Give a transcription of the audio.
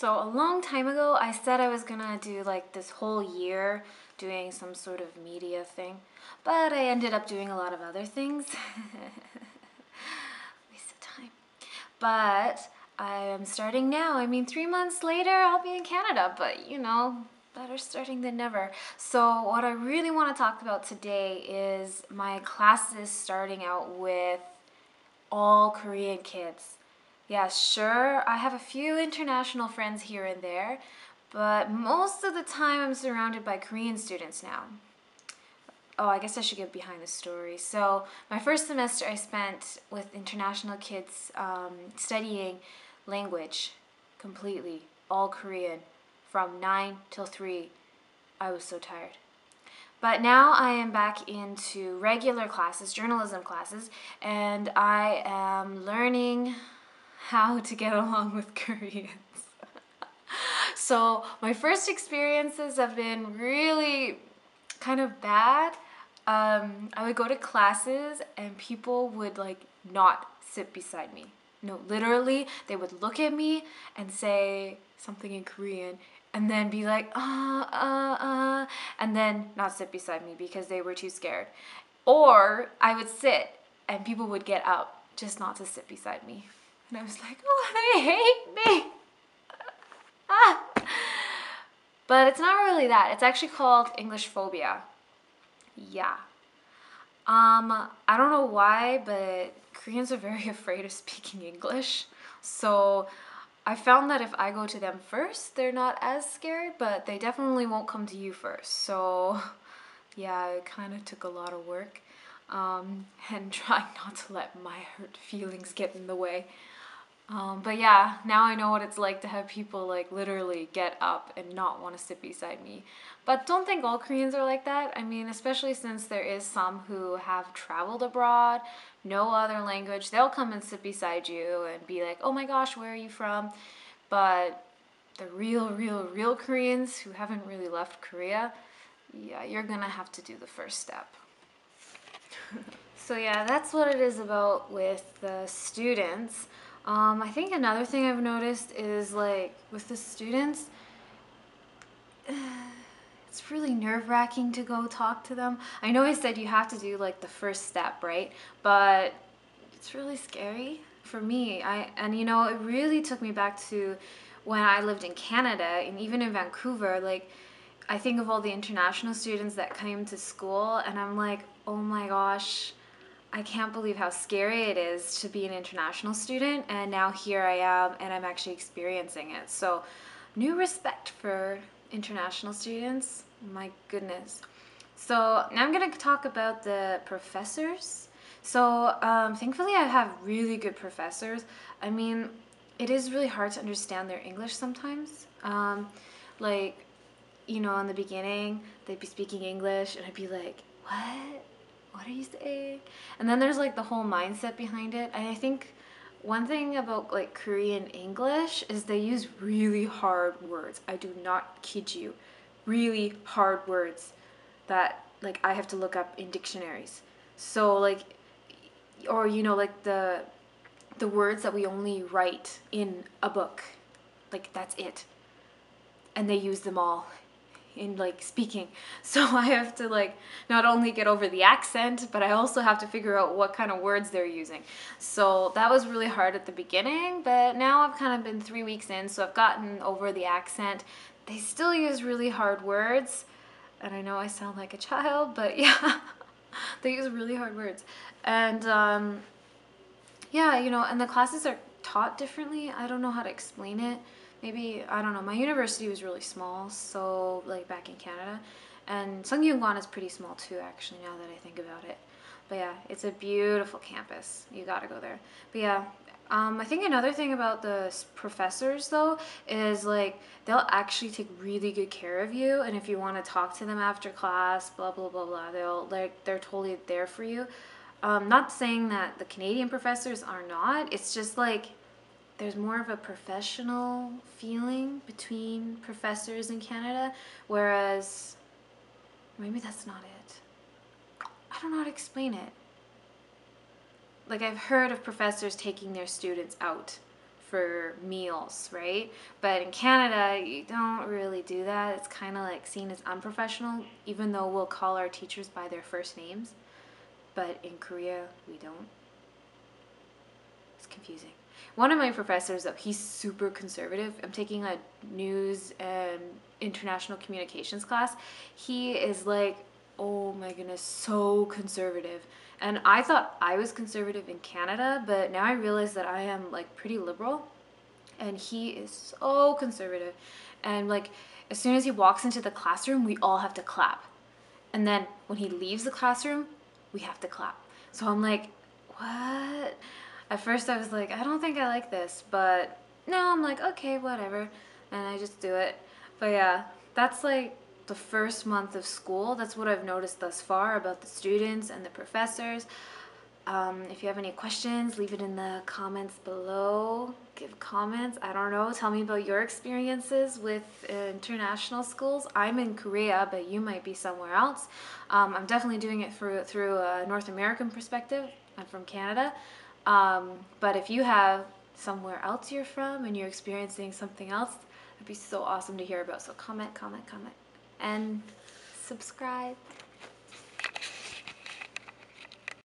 So a long time ago, I said I was gonna do like this whole year doing some sort of media thing, but I ended up doing a lot of other things. Waste of time. But I am starting now. I mean, 3 months later, I'll be in Canada, but you know, better starting than never. So what I really want to talk about today is my classes starting out with all Korean kids. Yeah, sure, I have a few international friends here and there, but most of the time I'm surrounded by Korean students now. Oh, I guess I should get behind the story. So, my first semester I spent with international kids studying language completely, all Korean, from 9 till 3. I was so tired. But now I am back into regular classes, journalism classes, and I am learning how to get along with Koreans. So my first experiences have been really kind of bad. I would go to classes and people would like not sit beside me. No, literally, they would look at me and say something in Korean and then be like, and then not sit beside me because they were too scared. Or I would sit and people would get up just not to sit beside me. And I was like, oh, they hate me. Ah. But it's not really that. It's actually called English phobia. Yeah. I don't know why, but Koreans are very afraid of speaking English. So I found that if I go to them first, they're not as scared, but they definitely won't come to you first. So yeah, it kind of took a lot of work. And trying not to let my hurt feelings get in the way. But yeah, now I know what it's like to have people like literally get up and not want to sit beside me. But don't think all Koreans are like that. I mean, especially since there is some who have traveled abroad, know other language, they'll come and sit beside you and be like, oh my gosh, where are you from? But the real Koreans who haven't really left Korea, yeah, you're gonna have to do the first step. So yeah, that's what it is about with the students. I think another thing I've noticed is like with the students, it's really nerve-wracking to go talk to them. I know I said you have to do like the first step, right? But it's really scary for me. And you know, it really took me back to when I lived in Canada and even in Vancouver. Like, I think of all the international students that came to school and I'm like, oh my gosh, I can't believe how scary it is to be an international student, and now here I am and I'm actually experiencing it. So new respect for international students, my goodness. So now I'm going to talk about the professors. So thankfully I have really good professors. I mean, it is really hard to understand their English sometimes. Like, you know, in the beginning, they'd be speaking English and I'd be like, what? What are you saying? And then there's like the whole mindset behind it. And I think one thing about like Korean English is they use really hard words. I do not kid you. Really hard words that like I have to look up in dictionaries. So like, or you know, like the words that we only write in a book. Like that's it. And they use them all in like speaking. So I have to like not only get over the accent, but I also have to figure out what kind of words they're using. So that was really hard at the beginning, but now I've kind of been 3 weeks in, so I've gotten over the accent. They still use really hard words, and I know I sound like a child, but yeah, they use really hard words. And yeah, you know, and the classes are taught differently. I don't know how to explain it. Maybe, I don't know, my university was really small, so like back in Canada. And SungKyunKwan is pretty small too, actually, now that I think about it. But yeah, it's a beautiful campus. You gotta go there. But yeah, I think another thing about the professors though is like they'll actually take really good care of you, and if you want to talk to them after class, blah blah blah blah, they're totally there for you. Not saying that the Canadian professors are not. It's just like there's more of a professional feeling between professors in Canada, whereas maybe that's not it. I don't know how to explain it. Like I've heard of professors taking their students out for meals, right? But in Canada, you don't really do that. It's kind of like seen as unprofessional, even though we'll call our teachers by their first names. But in Korea, we don't. It's confusing. One of my professors, though, he's super conservative. I'm taking a news and international communications class. He is like, oh my goodness, so conservative. And I thought I was conservative in Canada, but now I realize that I am like pretty liberal. And he is so conservative. And like, as soon as he walks into the classroom, we all have to clap. And then when he leaves the classroom, we have to clap. So I'm like, what? At first I was like, I don't think I like this, but no, I'm like, okay, whatever. And I just do it. But yeah, that's like the first month of school. That's what I've noticed thus far about the students and the professors. If you have any questions, leave it in the comments below. Give comments. I don't know. Tell me about your experiences with international schools. I'm in Korea, but you might be somewhere else. I'm definitely doing it through a North American perspective. I'm from Canada. But if you have somewhere else you're from and you're experiencing something else, it'd be so awesome to hear about. So comment, comment, comment, and subscribe.